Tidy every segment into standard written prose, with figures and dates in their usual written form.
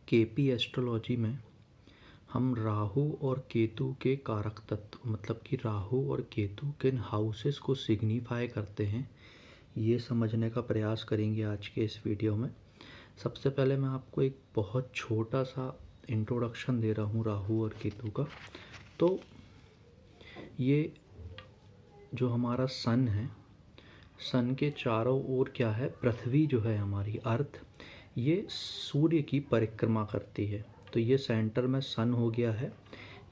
KP astrology में हम राहु और केतु के कारक तत्व मतलब कि राहु और केतु किन हाउसेस को सिग्निफाई करते हैं ये समझने का प्रयास करेंगे आज के इस वीडियो में। सबसे पहले मैं आपको एक बहुत छोटा सा इंट्रोडक्शन दे रहा हूँ राहु और केतु का। तो ये जो हमारा सन है, सन के चारों ओर क्या है, पृथ्वी जो है हमारी अर्थ, ये सूर्य की परिक्रमा करती है। तो ये सेंटर में सन हो गया है,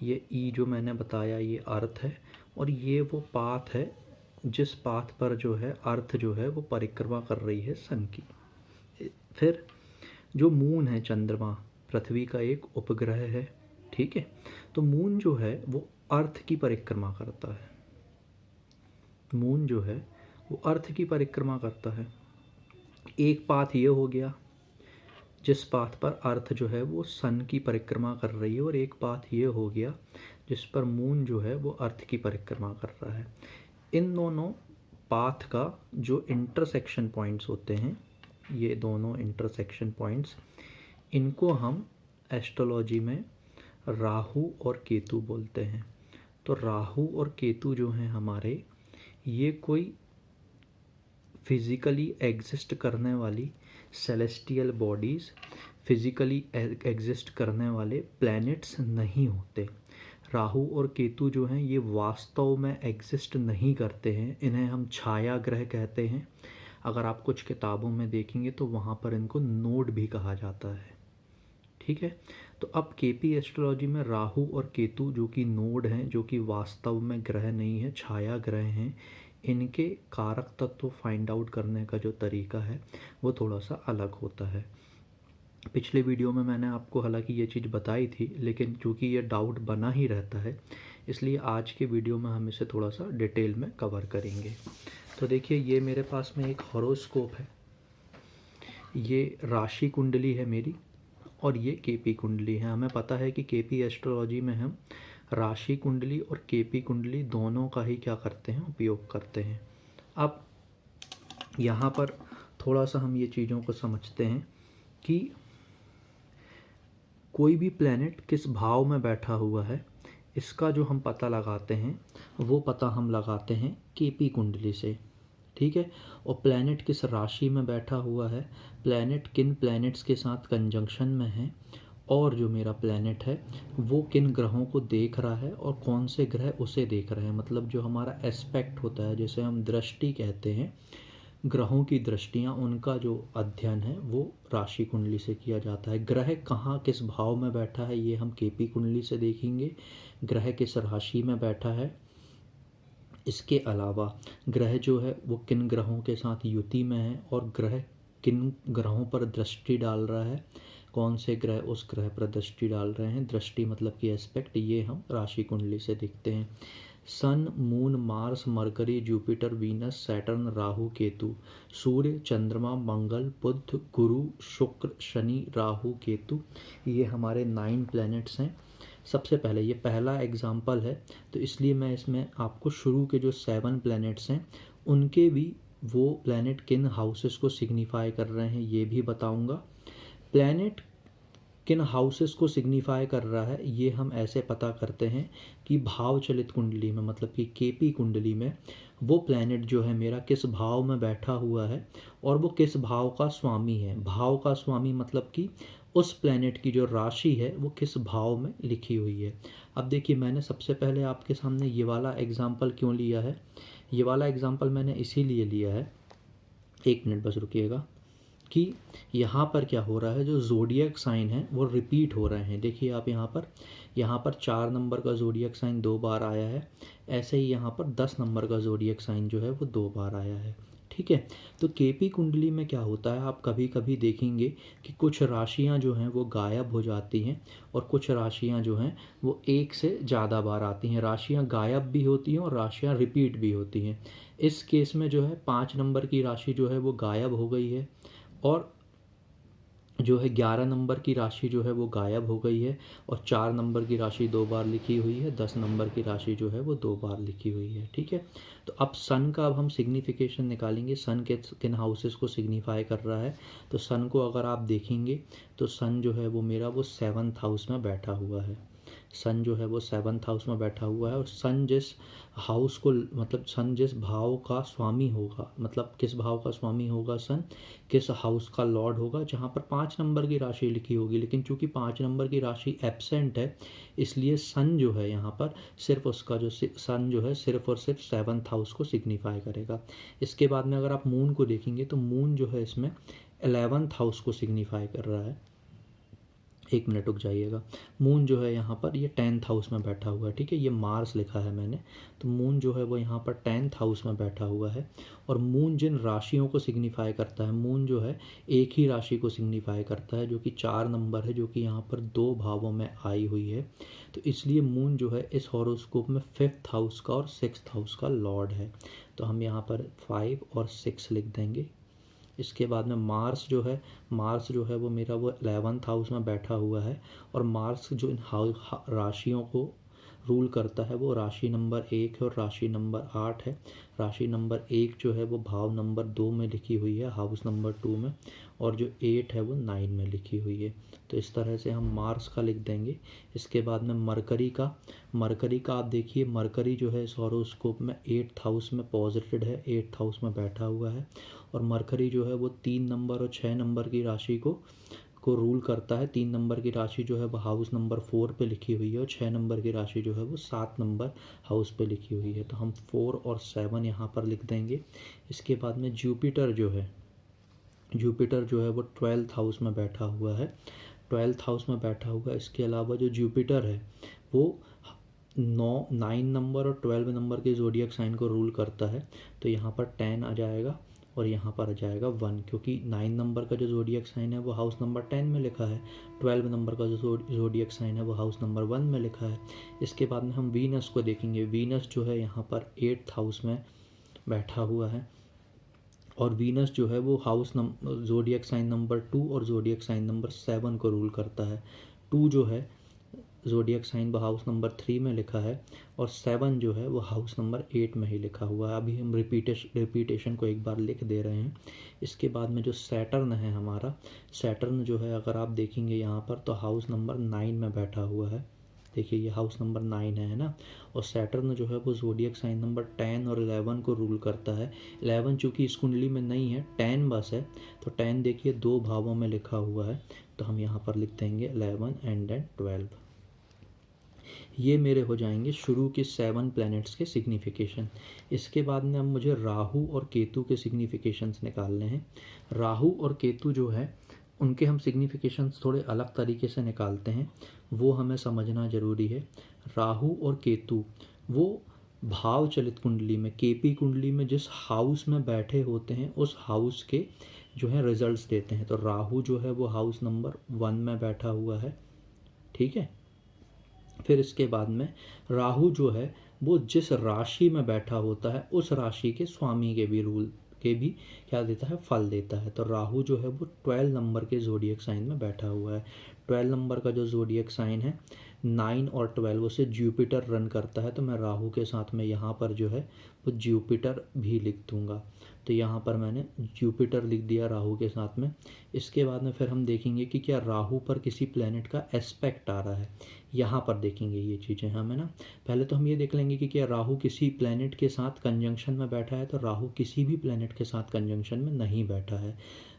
ये ई जो मैंने बताया ये अर्थ है, और ये वो पाथ है जिस पाथ पर जो है अर्थ जो है वो परिक्रमा कर रही है सन की। फिर जो मून है, चंद्रमा पृथ्वी का एक उपग्रह है, ठीक है। तो मून जो है वो अर्थ की परिक्रमा करता है, मून जो है वो अर्थ की परिक्रमा करता है। एक पाथ ये हो गया जिस पाथ पर अर्थ जो है वो सन की परिक्रमा कर रही है, और एक पाथ ये हो गया जिस पर मून जो है वो अर्थ की परिक्रमा कर रहा है। इन दोनों पाथ का जो इंटरसेक्शन पॉइंट्स होते हैं, ये दोनों इंटरसेक्शन पॉइंट्स, इनको हम एस्ट्रोलॉजी में राहु और केतु बोलते हैं। तो राहु और केतु जो हैं हमारे, ये कोई फिज़िकली एग्जिस्ट करने वाली सेलेस्टियल बॉडीज़, फिज़िकली एग्जिस्ट करने वाले प्लैनेट्स नहीं होते। राहु और केतु जो हैं ये वास्तव में एग्जिस्ट नहीं करते हैं, इन्हें हम छाया ग्रह कहते हैं। अगर आप कुछ किताबों में देखेंगे तो वहाँ पर इनको नोड भी कहा जाता है, ठीक है। तो अब केपी एस्ट्रोलॉजी में राहु और केतु जो कि नोड हैं, जो कि वास्तव में ग्रह नहीं है, छाया ग्रह हैं, इनके कारक तत्व फाइंड आउट करने का जो तरीका है वो थोड़ा सा अलग होता है। पिछले वीडियो में मैंने आपको हालांकि ये चीज़ बताई थी, लेकिन चूँकि ये डाउट बना ही रहता है, इसलिए आज के वीडियो में हम इसे थोड़ा सा डिटेल में कवर करेंगे। तो देखिए, ये मेरे पास में एक हॉरोस्कोप है, ये राशि कुंडली है मेरी, और ये केपी कुंडली है। हमें पता है कि केपी एस्ट्रोलॉजी में हम राशि कुंडली और केपी कुंडली दोनों का ही क्या करते हैं, उपयोग करते हैं। अब यहाँ पर थोड़ा सा हम ये चीज़ों को समझते हैं कि कोई भी प्लैनेट किस भाव में बैठा हुआ है, इसका जो हम पता लगाते हैं वो पता हम लगाते हैं केपी कुंडली से, ठीक है। और प्लैनेट किस राशि में बैठा हुआ है, प्लैनेट किन प्लैनेट्स के साथ कंजंक्शन में है, और जो मेरा प्लैनेट है वो किन ग्रहों को देख रहा है और कौन से ग्रह उसे देख रहे हैं। मतलब जो हमारा एस्पेक्ट होता है, जैसे हम दृष्टि कहते हैं, ग्रहों की दृष्टियाँ, उनका जो अध्ययन है वो राशि कुंडली से किया जाता है। ग्रह कहाँ किस भाव में बैठा है ये हम केपी कुंडली से देखेंगे, ग्रह किस राशि में बैठा है। इसके अलावा ग्रह जो है वो किन ग्रहों के साथ युति में है, और ग्रह किन ग्रहों पर दृष्टि डाल रहा है, कौन से ग्रह उस ग्रह पर दृष्टि डाल रहे हैं। दृष्टि मतलब कि एस्पेक्ट, ये हम राशि कुंडली से देखते हैं। Sun, moon, Mars, Mercury, Jupiter, Venus, Saturn, Rahu, Ketu, सूर्य, चंद्रमा, मंगल, बुध, गुरु, शुक्र, शनि, राहु, केतु, ये हमारे 9 प्लैनेट्स हैं। सबसे पहले ये पहला एग्जाम्पल है, तो इसलिए मैं इसमें आपको शुरू के जो 7 प्लैनेट्स हैं उनके भी वो प्लैनेट किन हाउसेस को सिग्निफाई कर रहे हैं ये भी बताऊंगा। प्लैनेट किन हाउसेस को सिग्निफाई कर रहा है ये हम ऐसे पता करते हैं कि भाव चलित कुंडली में, मतलब कि केपी कुंडली में, वो प्लैनेट जो है मेरा किस भाव में बैठा हुआ है और वो किस भाव का स्वामी है। भाव का स्वामी मतलब कि उस प्लैनेट की जो राशि है वो किस भाव में लिखी हुई है। अब देखिए, मैंने सबसे पहले आपके सामने ये वाला एग्जाम्पल क्यों लिया है, ये वाला एग्जाम्पल मैंने इसीलिए लिया है, एक मिनट बस रुकिएगा, कि यहाँ पर क्या हो रहा है, जो ज़ोडियक साइन है वो रिपीट हो रहे हैं। देखिए आप यहाँ पर 4 नंबर का ज़ोडियक साइन 2 बार आया है, ऐसे ही यहाँ पर 10 नंबर का ज़ोडियक साइन जो है वो 2 बार आया है, ठीक है। तो केपी कुंडली में क्या होता है, आप कभी कभी देखेंगे कि कुछ राशियाँ जो हैं वो गायब हो जाती हैं, और कुछ राशियाँ जो हैं वो एक से ज़्यादा बार आती हैं। राशियाँ गायब भी होती हैं और राशियाँ रिपीट भी होती हैं। इस केस में जो है 5 नंबर की राशि जो है वो गायब हो गई है, और जो है 11 नंबर की राशि जो है वो गायब हो गई है, और 4 नंबर की राशि 2 बार लिखी हुई है, 10 नंबर की राशि जो है वो 2 बार लिखी हुई है। ठीक है, तो अब सन का अब हम सिग्निफिकेशन निकालेंगे, सन के किन हाउसेस को सिग्निफाई कर रहा है। तो सन को अगर आप देखेंगे तो सन जो है वो मेरा वो 7th हाउस में बैठा हुआ है। सन जो है वो 7th हाउस में बैठा हुआ है, और सन जिस हाउस को मतलब सन जिस भाव का स्वामी होगा, मतलब किस भाव का स्वामी होगा सन, किस हाउस का लॉर्ड होगा, जहाँ पर 5 नंबर की राशि लिखी होगी, लेकिन चूंकि 5 नंबर की राशि एब्सेंट है, इसलिए सन जो है यहाँ पर सिर्फ उसका जो सन जो है सिर्फ और सिर्फ 7th हाउस को सिग्निफाई करेगा। इसके बाद में अगर आप मून को देखेंगे तो मून जो है इसमें 11th हाउस को सिग्निफाई कर रहा है। एक मिनट रुक जाइएगा, मून जो है यहाँ पर ये 10th हाउस में बैठा हुआ है। ठीक है, ये मार्स लिखा है मैंने, तो मून जो है वो यहाँ पर 10th हाउस में बैठा हुआ है। और मून जिन राशियों को सिग्निफाई करता है, मून जो है एक ही राशि को सिग्निफाई करता है, जो कि 4 नंबर है, जो कि यहाँ पर 2 भावों में आई हुई है। तो इसलिए मून जो है इस हॉरोस्कोप में 5th हाउस का और 6th हाउस का लॉर्ड है। तो हम यहाँ पर 5 और 6 लिख देंगे। इसके बाद में मार्स जो है वो मेरा वो 11th हाउस में बैठा हुआ है, और मार्स जो इन राशियों को रूल करता है वो राशि नंबर 1 है और राशि नंबर 8 है। राशि नंबर 1 जो है वो भाव नंबर 2 में लिखी हुई है, हाउस नंबर 2 में, और जो 8 है वो 9 में लिखी हुई है। तो इस तरह से हम मार्स का लिख देंगे। इसके बाद में मरकरी का आप देखिए, मरकरी जो है इस हॉरोस्कोप में 8th हाउस में पॉजिटेड है, 8th हाउस में बैठा हुआ है, और मरकरी जो है वो 3 नंबर और 6 नंबर की राशि को रूल करता है। 3 नंबर की राशि जो है वो हाउस नंबर 4 पे लिखी हुई है, और 6 नंबर की राशि जो है वो 7 नंबर हाउस पे लिखी हुई है। तो हम 4 और 7 यहाँ पर लिख देंगे। इसके बाद में जुपिटर जो है वो 12th हाउस में बैठा हुआ है, 12th हाउस में बैठा हुआ है। इसके अलावा जो जुपिटर है वो 9 नंबर और 12 नंबर के ज़ोडिएक साइन को रूल करता है। तो यहाँ पर 10 आ जाएगा और यहाँ पर आ जाएगा 1, क्योंकि 9 नंबर का जो ज़ोडिएक साइन है वो हाउस नंबर 10 में लिखा है, 12 नंबर का जो ज़ोडिएक साइन है वो हाउस नंबर 1 में लिखा है। इसके बाद में हम वीनस को देखेंगे। वीनस जो है यहाँ पर 8th हाउस में बैठा हुआ है, और वीनस जो है वो हाउस ज़ोडिएक साइन नंबर 2 और ज़ोडिएक साइन नंबर 7 को रूल करता है। 2 जो है ज़ोडिएक साइन वो हाउस नंबर 3 में लिखा है, और 7 जो है वो हाउस नंबर 8 में ही लिखा हुआ है। अभी हम रिपीटेशन को एक बार लिख दे रहे हैं। इसके बाद में जो सैटर्न है हमारा, सैटर्न जो है अगर आप देखेंगे यहाँ पर तो हाउस नंबर 9 में बैठा हुआ है। देखिए ये हाउस नंबर 9 है ना, और सैटर्न जो है वो ज़ोडिएक साइन नंबर 10 और 11 को रूल करता है। 11 चूँकि इस कुंडली में नहीं है, 10 बस है, तो 10 देखिए 2 भावों में लिखा हुआ है, तो हम यहाँ पर लिख देंगे 11 एंड देन 12। ये मेरे हो जाएंगे शुरू के 7 प्लैनेट्स के सिग्निफिकेशन। इसके बाद में अब मुझे राहु और केतु के सिग्निफिकेशंस निकालने हैं। राहु और केतु जो है उनके हम सिग्निफिकेशंस थोड़े अलग तरीके से निकालते हैं, वो हमें समझना ज़रूरी है। राहु और केतु वो भाव चलित कुंडली में, केपी कुंडली में जिस हाउस में बैठे होते हैं उस हाउस के जो है रिजल्ट्स देते हैं। तो राहु जो है वो हाउस नंबर 1 में बैठा हुआ है। ठीक है, फिर इसके बाद में राहु जो है वो जिस राशि में बैठा होता है उस राशि के स्वामी के भी रूल के भी क्या देता है, फल देता है। तो राहु जो है वो 12 नंबर के ज़ोडिएक साइन में बैठा हुआ है। 12 नंबर का जो ज़ोडिएक साइन है 9 और 12 उसे जुपिटर रन करता है, तो मैं राहु के साथ में यहाँ पर जो है वो जुपिटर भी लिख दूँगा। तो यहाँ पर मैंने जुपिटर लिख दिया राहु के साथ में। इसके बाद में फिर हम देखेंगे कि क्या राहु पर किसी प्लैनेट का एस्पेक्ट आ रहा है, यहाँ पर देखेंगे ये चीज़ें हम, है ना। पहले तो हम ये देख लेंगे कि क्या राहु किसी प्लैनेट के साथ कंजंक्शन में बैठा है, तो राहु किसी भी प्लैनेट के साथ कंजंक्शन में नहीं बैठा है।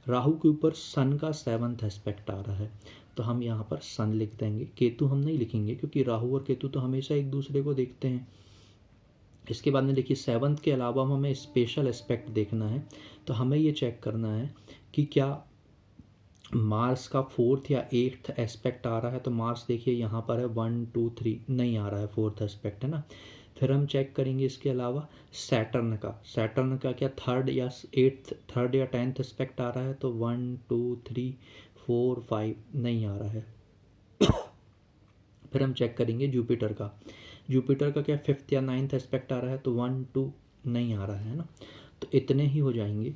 राहु के ऊपर सन का 7th एस्पेक्ट आ रहा है, तो हम यहाँ पर सन लिख देंगे। केतु हम नहीं लिखेंगे क्योंकि राहु और केतु तो हमेशा एक दूसरे को देखते हैं। इसके बाद में देखिए 7th के अलावा हमें स्पेशल एस्पेक्ट देखना है, तो हमें ये चेक करना है कि क्या मार्स का 4th या 8th एस्पेक्ट आ रहा है। तो मार्स देखिए यहाँ पर है 1 2 3 नहीं आ रहा है, 4th एस्पेक्ट है ना। फिर हम चेक करेंगे इसके अलावा सैटर्न का क्या 3rd या 10th एस्पेक्ट आ रहा है, तो 1 2 3 4 5 नहीं आ रहा है। फिर हम चेक करेंगे जुपिटर का क्या 5th या 9th एस्पेक्ट आ रहा है, तो 1 2 नहीं आ रहा है ना। तो इतने ही हो जाएंगे।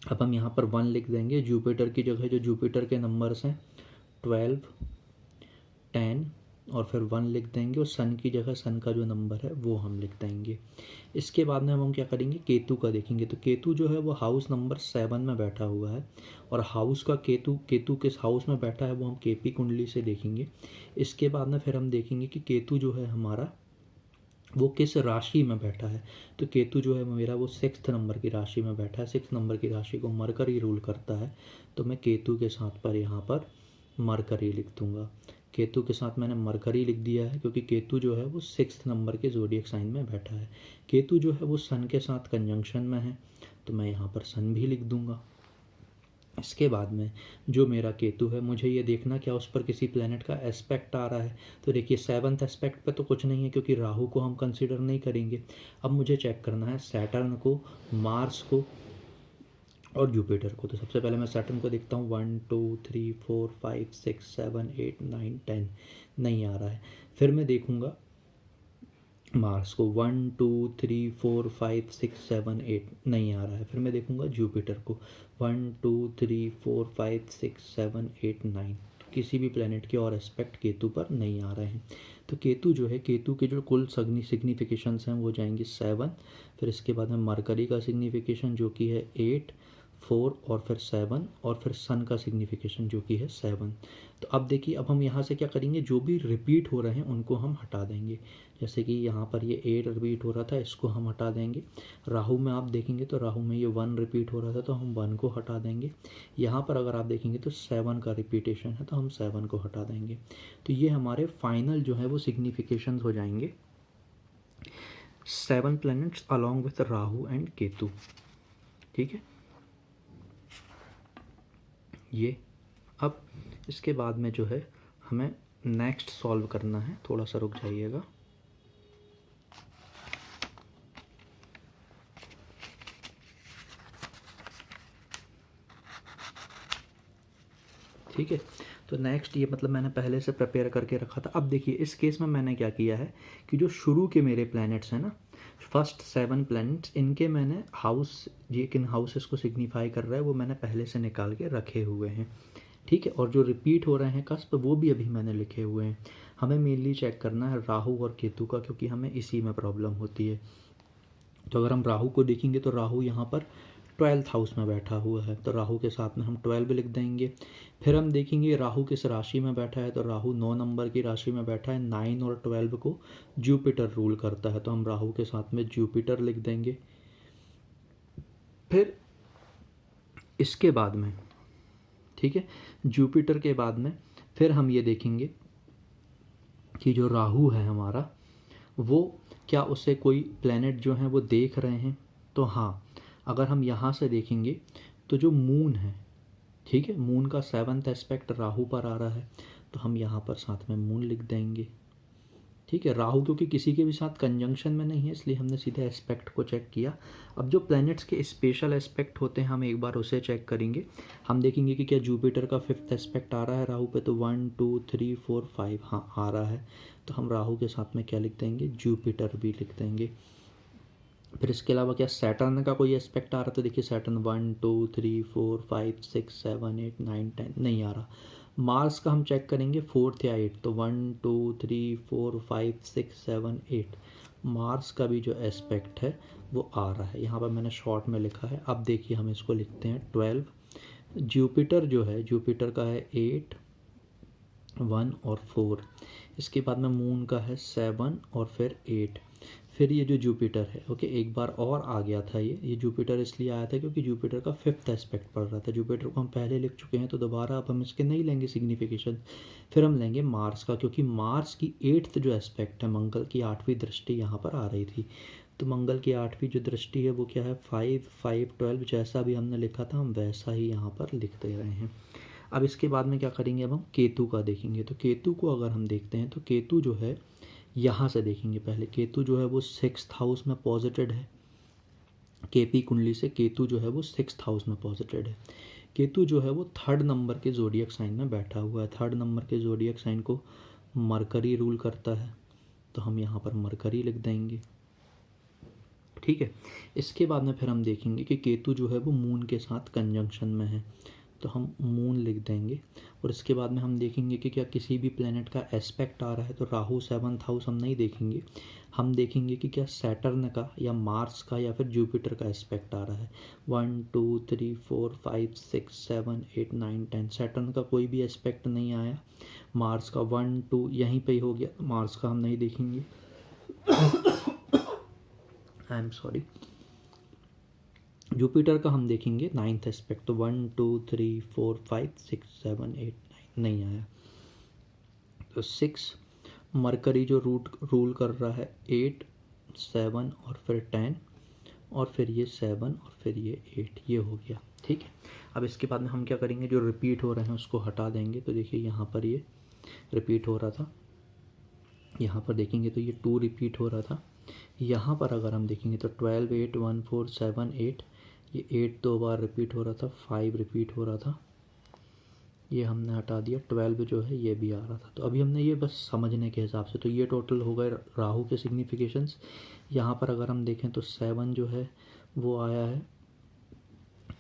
अब हम यहाँ पर 1 लिख देंगे। जुपिटर की जगह जो जुपिटर के नंबर्स हैं 12, 10 और फिर 1 लिख देंगे, और सन की जगह सन का जो नंबर है वो हम लिख देंगे। इसके बाद में हम क्या करेंगे, केतु का देखेंगे। तो केतु जो है वो हाउस नंबर 7 में बैठा हुआ है, और हाउस का केतु किस हाउस में बैठा है वो हम केपी कुंडली से देखेंगे। इसके बाद में फिर हम देखेंगे कि केतु जो है हमारा वो किस राशि में बैठा है। तो केतु जो है मेरा वो 6th नंबर की राशि में बैठा है। 6th नंबर की राशि को मरकरी रूल करता है, तो मैं केतु के साथ पर यहाँ पर मरकरी लिख दूंगा। केतु के साथ मैंने मरकरी लिख दिया है, क्योंकि केतु जो है वो 6th नंबर के ज़ोडिएक साइन में बैठा है। केतु जो है वो सन के साथ कंजंक्शन में है, तो मैं यहाँ पर सन भी लिख दूंगा। इसके बाद में जो मेरा केतु है, मुझे ये देखना क्या उस पर किसी प्लेनेट का एस्पेक्ट आ रहा है। तो देखिए 7th एस्पेक्ट पे तो कुछ नहीं है, क्योंकि राहु को हम कंसीडर नहीं करेंगे। अब मुझे चेक करना है सैटर्न को, मार्स को और जुपिटर को। तो सबसे पहले मैं सैटर्न को देखता हूँ। 1 2 3 4 5 6 7 8 9 10 नहीं आ रहा है। फिर मैं देखूँगा मार्स को। 1 2 3 4 5 6 7 8 नहीं आ रहा है। फिर मैं देखूंगा जुपिटर को। 1 2 3 4 5 6 7 8 9। तो किसी भी प्लेनेट के और एस्पेक्ट केतु पर नहीं आ रहे हैं। तो केतु जो है, केतु के जो कुल सिग्निफिकेशंस हैं वो जाएंगे 7। फिर इसके बाद में मरकरी का सिग्निफिकेशन जो कि है 8, 4 और फिर 7, और फिर सन का सिग्निफिकेशन जो कि है 7। तो अब देखिए, अब हम यहाँ से क्या करेंगे, जो भी रिपीट हो रहे हैं उनको हम हटा देंगे। जैसे कि यहाँ पर ये 8 रिपीट हो रहा था, इसको हम हटा देंगे। राहु में आप देखेंगे तो राहु में ये 1 रिपीट हो रहा था, तो हम 1 को हटा देंगे। यहाँ पर अगर आप देखेंगे तो 7 का रिपीटेशन है, तो हम 7 को हटा देंगे। तो ये हमारे फाइनल जो है वो सिग्निफिकेशंस हो जाएंगे 7 planets along with Rahu and Ketu. ठीक है, ये अब इसके बाद में जो है हमें नेक्स्ट सॉल्व करना है। थोड़ा सा रुक जाइएगा। ठीक है, तो नेक्स्ट ये मतलब मैंने पहले से प्रिपेयर करके रखा था। अब देखिए इस केस में मैंने क्या किया है कि जो शुरू के मेरे प्लैनेट्स हैं ना, फर्स्ट 7 प्लैनेट्स, इनके मैंने हाउस, ये किन हाउसेस को सिग्निफाई कर रहा है वो मैंने पहले से निकाल के रखे हुए हैं। ठीक है, और जो रिपीट हो रहे हैं कस्प वो भी अभी मैंने लिखे हुए हैं। हमें मेनली चेक करना है राहु और केतु का, क्योंकि हमें इसी में प्रॉब्लम होती है। तो अगर हम राहु को देखेंगे तो राहु यहाँ पर 12th हाउस में बैठा हुआ है, तो राहु के साथ में हम 12 लिख देंगे। फिर हम देखेंगे राहु किस राशि में बैठा है, तो राहु 9 नंबर की राशि में बैठा है। 9 और 12 को जुपिटर रूल करता है, तो हम राहु के साथ में जुपिटर लिख देंगे। फिर इसके बाद में, ठीक है, जुपिटर के बाद में फिर हम ये देखेंगे कि जो राहु है हमारा, वो क्या उसे कोई प्लैनेट जो हैं वो देख रहे हैं। तो हाँ, अगर हम यहाँ से देखेंगे तो जो मून है, ठीक है, मून का 7th एस्पेक्ट राहु पर आ रहा है, तो हम यहाँ पर साथ में मून लिख देंगे। ठीक है, राहु क्योंकि किसी के भी साथ कंजंक्शन में नहीं है, इसलिए हमने सीधे एस्पेक्ट को चेक किया। अब जो प्लैनेट्स के स्पेशल एस्पेक्ट होते हैं हम एक बार उसे चेक करेंगे। हम देखेंगे कि क्या जुपिटर का 5th एस्पेक्ट आ रहा है राहु पे, तो 1 2 3 4 5 हाँ आ रहा है। तो हम राहु के साथ में क्या लिख देंगे, जुपिटर भी लिख देंगे। फिर इसके अलावा क्या सैटर्न का कोई एस्पेक्ट आ रहा है, तो देखिए सैटर्न 1 2 3 4 5 6 7 8 9 10 नहीं आ रहा। मार्स का हम चेक करेंगे 4th या 8th, तो 1 2 3 4 5 6 7 8 मार्स का भी जो एस्पेक्ट है वो आ रहा है। यहाँ पर मैंने शॉर्ट में लिखा है। अब देखिए हम इसको लिखते हैं 12। जुपिटर जो है, जुपिटर का है 8 1 और 4। इसके बाद में मून का है 7 और फिर 8। फिर ये जो जुपिटर है, ओके, एक बार और आ गया था ये जुपिटर इसलिए आया था क्योंकि जुपिटर का 5th एस्पेक्ट पड़ रहा था। जुपिटर को हम पहले लिख चुके हैं, तो दोबारा अब हम इसके नहीं लेंगे सिग्निफिकेशन। फिर हम लेंगे मार्स का, क्योंकि मार्स की 8th जो एस्पेक्ट है, मंगल की 8वीं दृष्टि यहाँ पर आ रही थी। तो मंगल की 8वीं जो दृष्टि है वो क्या है, 5 5 12, जैसा भी हमने लिखा था हम वैसा ही यहाँ पर लिख दे रहे हैं। अब इसके बाद में क्या करेंगे, अब हम केतु का देखेंगे। तो केतु को अगर हम देखते हैं तो केतु जो है यहाँ से देखेंगे। पहले केतु जो है वो 6th हाउस में पॉजिटेड है। केपी कुंडली से केतु जो है वो 6th हाउस में पॉजिटेड है। केतु जो है वो 3rd नंबर के जोडियक साइन में बैठा हुआ है। 3rd नंबर के जोडियक साइन को मरकरी रूल करता है, तो हम यहाँ पर मरकरी लिख देंगे। ठीक है। इसके बाद में फिर हम देखेंगे कि केतु जो है वो मून के साथ कंजंक्शन में है, तो हम मून लिख देंगे। और इसके बाद में हम देखेंगे कि क्या किसी भी प्लेनेट का एस्पेक्ट आ रहा है, तो राहु 7th हाउस हम नहीं देखेंगे, हम देखेंगे कि क्या सैटर्न का या मार्स का या फिर जुपिटर का एस्पेक्ट आ रहा है। 1 2 3 4 5 6 7 8 9 10 सैटर्न का कोई भी एस्पेक्ट नहीं आया। मार्स का 1 2 यहीं पे ही हो गया, मार्स का हम नहीं देखेंगे। I am sorry. जुपिटर का हम देखेंगे 9th एस्पेक्ट, तो 1 2 3 4 5 6 7 8 9 नहीं आया। तो 6 मरकरी जो रूल कर रहा है 8 7 और फिर 10 और फिर ये 7 और फिर ये 8, ये हो गया। ठीक है। अब इसके बाद में हम क्या करेंगे, जो रिपीट हो रहे हैं उसको हटा देंगे। तो देखिए यहाँ पर ये रिपीट हो रहा था, यहाँ पर देखेंगे तो ये 2 रिपीट हो रहा था। यहाँ पर अगर हम देखेंगे तो 12 8 1 4 7 8, ये 8 2 बार रिपीट हो रहा था, 5 रिपीट हो रहा था, ये हमने हटा दिया। 12 जो है ये भी आ रहा था। तो अभी हमने ये बस समझने के हिसाब से, तो ये टोटल हो गए राहु के सिग्निफिकेशंस। यहाँ पर अगर हम देखें तो 7 जो है वो आया है,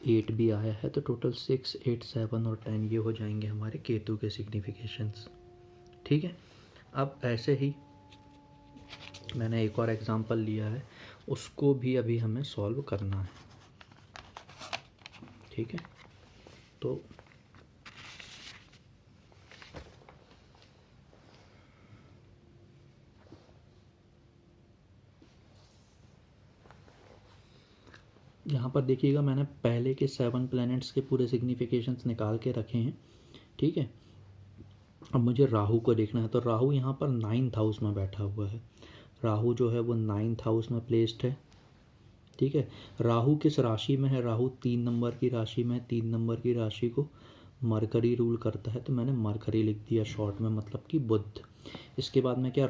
8 भी आया है, तो टोटल 6 8 7 और 10 ये हो जाएंगे हमारे केतु के सिग्निफिकेशंस। ठीक है। अब ऐसे ही मैंने एक और एग्जांपल लिया है, उसको भी अभी हमें सॉल्व करना है। ठीक है। तो यहाँ पर देखिएगा मैंने पहले के 7 प्लैनेट्स के पूरे सिग्निफिकेशंस निकाल के रखे हैं। ठीक है। अब मुझे राहु को देखना है, तो राहु यहाँ पर 9th हाउस में बैठा हुआ है। राहु जो है वो 9th हाउस में प्लेस्ड है। ठीक है। राहु किस राशि में है, राहु 3 नंबर की राशि में है। 3 नंबर की राशि को मरकरी रूल करता है, तो मैंने मरकरी लिख दिया शॉर्ट में, मतलब कि बुध। इसके बाद में क्या,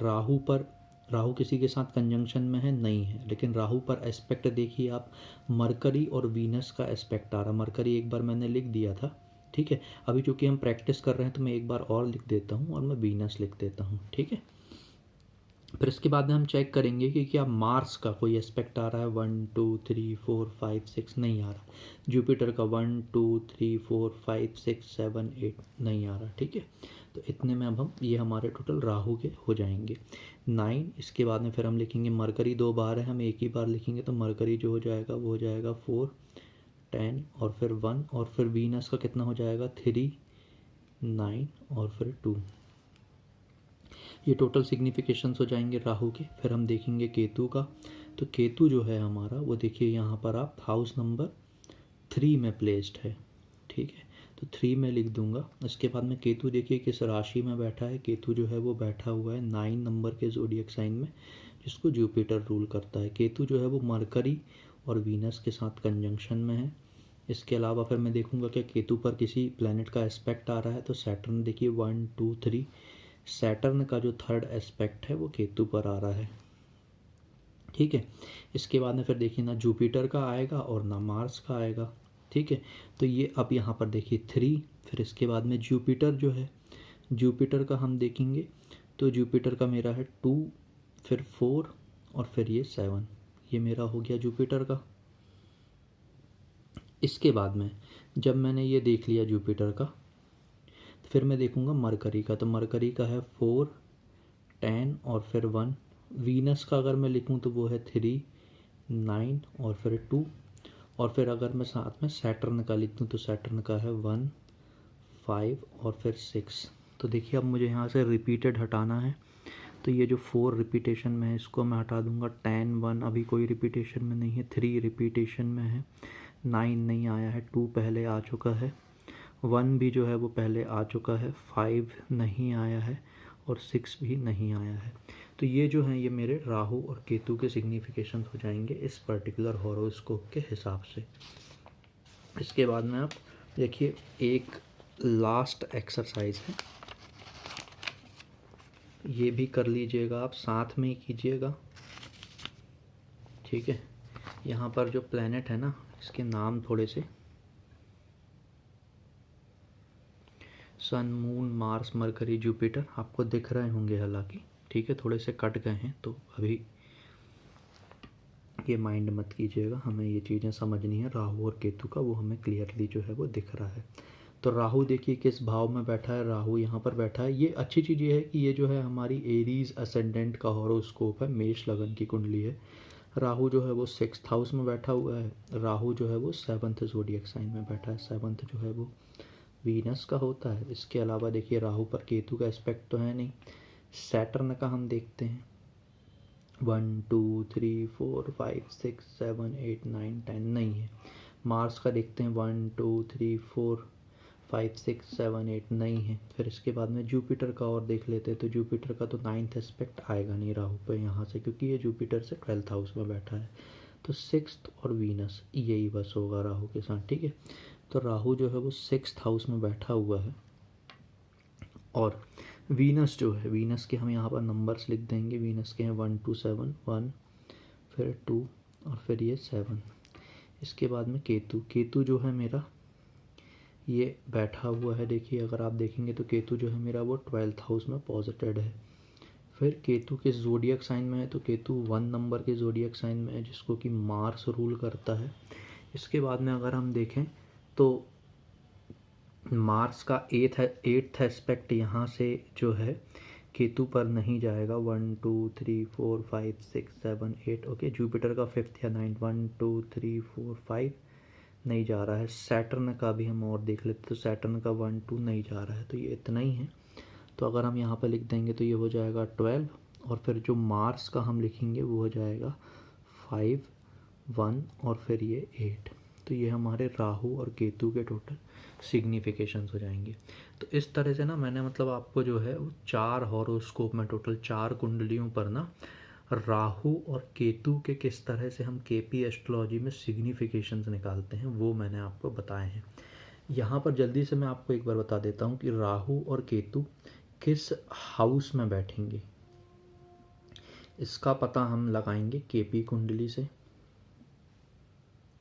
राहु किसी के साथ कंजंक्शन में है नहीं है, लेकिन राहु पर एस्पेक्ट देखिए आप, मरकरी और वीनस का एस्पेक्ट आ रहा। मरकरी एक बार मैंने लिख दिया था। ठीक है। अभी चूंकि हम प्रैक्टिस कर रहे हैं तो मैं एक बार और लिख देता हूँ और मैं वीनस लिख देता हूँ। ठीक है। फिर इसके बाद में हम चेक करेंगे कि क्या मार्स का कोई एस्पेक्ट आ रहा है। 1 2 3 4 5 6 नहीं आ रहा। जुपिटर का 1 2 3 4 5 6 7 8 नहीं आ रहा। ठीक है। तो इतने में अब हम ये हमारे टोटल राहु के हो जाएंगे 9। इसके बाद में फिर हम लिखेंगे मरकरी 2 बार है, हम एक ही बार लिखेंगे, तो मरकरी जो हो जाएगा वो हो जाएगा 4 10 और फिर 1, और फिर वीनस का कितना हो जाएगा 3 9 और फिर 2। ये टोटल सिग्निफिकेशंस हो जाएंगे राहु के। फिर हम देखेंगे केतु का, तो केतु जो है हमारा वो देखिए यहाँ पर आप हाउस नंबर 3 में प्लेस्ड है। ठीक है। तो 3 में लिख दूंगा। इसके बाद में केतु देखिए किस राशि में बैठा है, केतु जो है वो बैठा हुआ है 9 नंबर के ज़ोडिएक साइन में, जिसको जुपिटर रूल करता है। केतु जो है वो मरकरी और वीनस के साथ कंजंक्शन में है। इसके अलावा फिर मैं देखूंगा कि केतु पर किसी प्लैनेट का एस्पेक्ट आ रहा है, तो सैटर्न देखिए 1 2 3, सैटर्न का जो 3rd एस्पेक्ट है वो केतु पर आ रहा है। ठीक है। इसके बाद में फिर देखिए ना जुपिटर का आएगा और ना मार्स का आएगा। ठीक है। तो ये अब यहाँ पर देखिए 3, फिर इसके बाद में जुपिटर जो है, जुपिटर का हम देखेंगे तो जुपिटर का मेरा है 2, फिर 4 और फिर ये 7, ये मेरा हो गया जुपिटर का। इसके बाद में जब मैंने ये देख लिया जुपिटर का, फिर मैं देखूंगा मरकरी का, तो मरकरी का है 4 10 और फिर 1। वीनस का अगर मैं लिखूं तो वो है 3 9 और फिर 2, और फिर अगर मैं साथ में सैटर्न का लिख दूं तो सैटर्न का है 1 5 और फिर 6। तो देखिए अब मुझे यहाँ से रिपीटेड हटाना है, तो ये जो 4 रिपीटेशन में है इसको मैं हटा दूंगा। 10 1 अभी कोई रिपीटेशन में नहीं है, 3 रिपीटेशन में है, 9 नहीं आया है, 2 पहले आ चुका है, 1 भी जो है वो पहले आ चुका है, 5 नहीं आया है और 6 भी नहीं आया है। तो ये जो हैं ये मेरे राहु और केतु के सिग्निफिकेशन हो जाएंगे इस पर्टिकुलर हॉरोस्कोप के हिसाब से। इसके बाद में आप देखिए एक लास्ट एक्सरसाइज है, ये भी कर लीजिएगा, आप साथ में ही कीजिएगा। ठीक है। यहाँ पर जो प्लैनेट है ना इसके नाम थोड़े से, sun moon Mars Mercury Jupiter आपको दिख रहे होंगे हालांकि। ठीक है। थोड़े से कट गए हैं तो अभी ये माइंड मत कीजिएगा, हमें ये चीज़ें समझनी है। राहु और केतु का वो हमें क्लियरली जो है वो दिख रहा है। तो राहु देखिए किस भाव में बैठा है, राहु यहाँ पर बैठा है। ये अच्छी चीज़ ये है कि ये जो है हमारी एरीज असेंडेंट का हॉरोस्कोप है, मेष लगन की कुंडली है। राहु जो है वो 6th हाउस में बैठा हुआ है। राहु जो है वो 7th ज़ोडिएक साइन में बैठा है। 7th जो है वो वीनस का होता है। इसके अलावा देखिए राहु पर केतु का एस्पेक्ट तो है नहीं। सैटर्न का हम देखते हैं, 1 2 3 4 5 6 7 8 9 10 नहीं है। मार्स का देखते हैं, 1 2 3 4 5 6 7 8 नहीं है। फिर इसके बाद में जुपिटर का और देख लेते हैं, तो जुपिटर का तो 9th एस्पेक्ट आएगा नहीं राहु पे यहाँ से, क्योंकि ये जुपिटर से 12th हाउस में बैठा है। तो 6th और वीनस यही बस होगा राहु के साथ, ठीक है। तो राहु जो है वो 6th हाउस में बैठा हुआ है। और वीनस जो है, वीनस के हम यहाँ पर नंबर्स लिख देंगे। वीनस के हैं 1 2 7 1, फिर 2 और फिर ये 7। इसके बाद में केतु, केतु जो है मेरा ये बैठा हुआ है। देखिए अगर आप देखेंगे तो केतु जो है मेरा वो 12th हाउस में पॉजिटेड है। फिर केतु किस ज़ोडिएक साइन में है, तो केतु 1 नंबर के ज़ोडिएक साइन में है, जिसको कि मार्स रूल करता है। इसके बाद में अगर हम देखें तो मार्स का 8th एस्पेक्ट यहाँ से जो है केतु पर नहीं जाएगा। 1 2 3 4 5 6 7 8, ओके। जुपिटर का 5th या 9th, 1 2 3 4 5 नहीं जा रहा है। सैटर्न का भी हम और देख लेते, तो सैटर्न का 1 2 नहीं जा रहा है, तो ये इतना ही है। तो अगर हम यहाँ पर लिख देंगे तो ये हो जाएगा 12, और फिर जो मार्स का हम लिखेंगे वो हो जाएगा 5 1 और फिर ये 8। तो ये हमारे राहु और केतु के टोटल सिग्निफिकेशंस हो जाएंगे। तो इस तरह से ना मैंने मतलब आपको जो है वो 4 हॉरोस्कोप में, टोटल 4 कुंडलियों पर ना राहु और केतु के किस तरह से हम केपी एस्ट्रोलॉजी में सिग्निफिकेशंस निकालते हैं वो मैंने आपको बताए हैं। यहाँ पर जल्दी से मैं आपको एक बार बता देता हूँ कि राहु और केतु किस हाउस में बैठेंगे, इसका पता हम लगाएंगे केपी कुंडली से,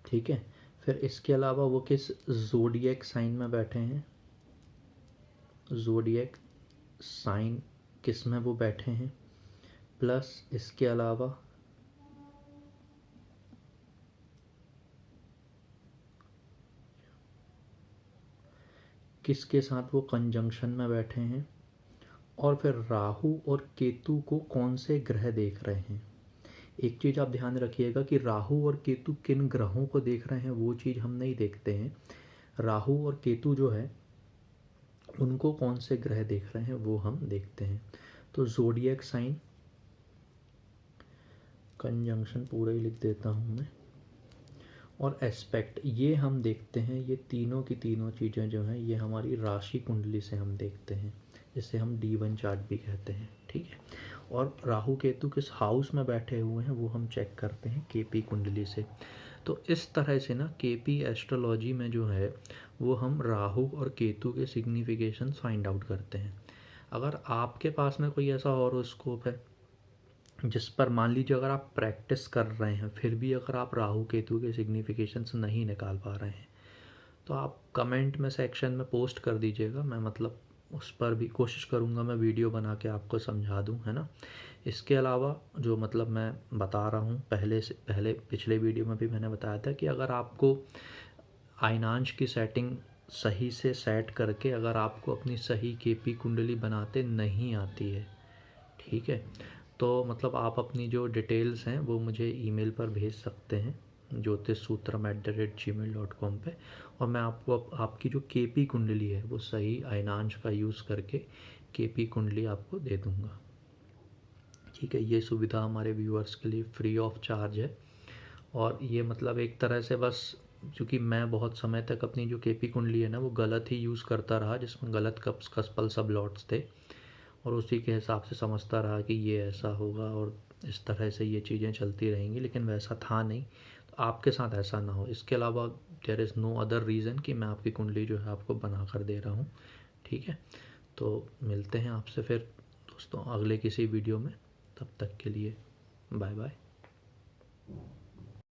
ठीक है। फिर इसके अलावा वो किस ज़ोडिएक साइन में बैठे हैं, ज़ोडिएक साइन किस में वो बैठे हैं, प्लस इसके अलावा किसके साथ वो कंजंक्शन में बैठे हैं, और फिर राहु और केतु को कौन से ग्रह देख रहे हैं। एक चीज़ आप ध्यान रखिएगा कि राहु और केतु किन ग्रहों को देख रहे हैं वो चीज़ हम नहीं देखते हैं। राहु और केतु जो है उनको कौन से ग्रह देख रहे हैं वो हम देखते हैं। तो ज़ोडिएक साइन कंजंक्शन पूरा ही लिख देता हूँ मैं, और एस्पेक्ट ये हम देखते हैं। ये तीनों की तीनों चीज़ें जो हैं ये हमारी राशि कुंडली से हम देखते हैं, जिसे हम D1 चार्ट भी कहते हैं, ठीक है। और राहु केतु किस हाउस में बैठे हुए हैं वो हम चेक करते हैं केपी कुंडली से। तो इस तरह से ना केपी एस्ट्रोलॉजी में जो है वो हम राहु और केतु के सिग्निफिकेशन फाइंड आउट करते हैं। अगर आपके पास में कोई ऐसा हॉरोस्कोप है जिस पर मान लीजिए अगर आप प्रैक्टिस कर रहे हैं फिर भी अगर आप राहु केतु के सिग्निफिकेशंस नहीं निकाल पा रहे हैं, तो आप कमेंट में सेक्शन में पोस्ट कर दीजिएगा। मैं मतलब उस पर भी कोशिश करूँगा मैं वीडियो बना के आपको समझा दूँ, है ना। इसके अलावा जो मतलब मैं बता रहा हूँ पहले पिछले वीडियो में भी मैंने बताया था कि अगर आपको आयनांश की सेटिंग सही से सेट करके अगर आपको अपनी सही केपी कुंडली बनाते नहीं आती है, ठीक है, तो मतलब आप अपनी जो डिटेल्स हैं वो मुझे ईमेल पर भेज सकते हैं jyotissutra@gmail.com पे, और मैं आपको आपकी जो केपी कुंडली है वो सही आयनांश का यूज़ करके केपी कुंडली आपको दे दूँगा, ठीक है। ये सुविधा हमारे व्यूअर्स के लिए फ्री ऑफ चार्ज है। और ये मतलब एक तरह से बस क्योंकि मैं बहुत समय तक अपनी जो केपी कुंडली है ना वो गलत ही यूज़ करता रहा, जिसमें गलत कस्पल सब लॉट्स थे, और उसी के हिसाब से समझता रहा कि ये ऐसा होगा और इस तरह से ये चीज़ें चलती रहेंगी, लेकिन वैसा था नहीं। तो आपके साथ ऐसा ना हो, इसके अलावा there is no other reason कि मैं आपकी कुंडली जो है आपको बना कर दे रहा हूँ, ठीक है। तो मिलते हैं आपसे फिर दोस्तों अगले किसी वीडियो में, तब तक के लिए बाय बाय।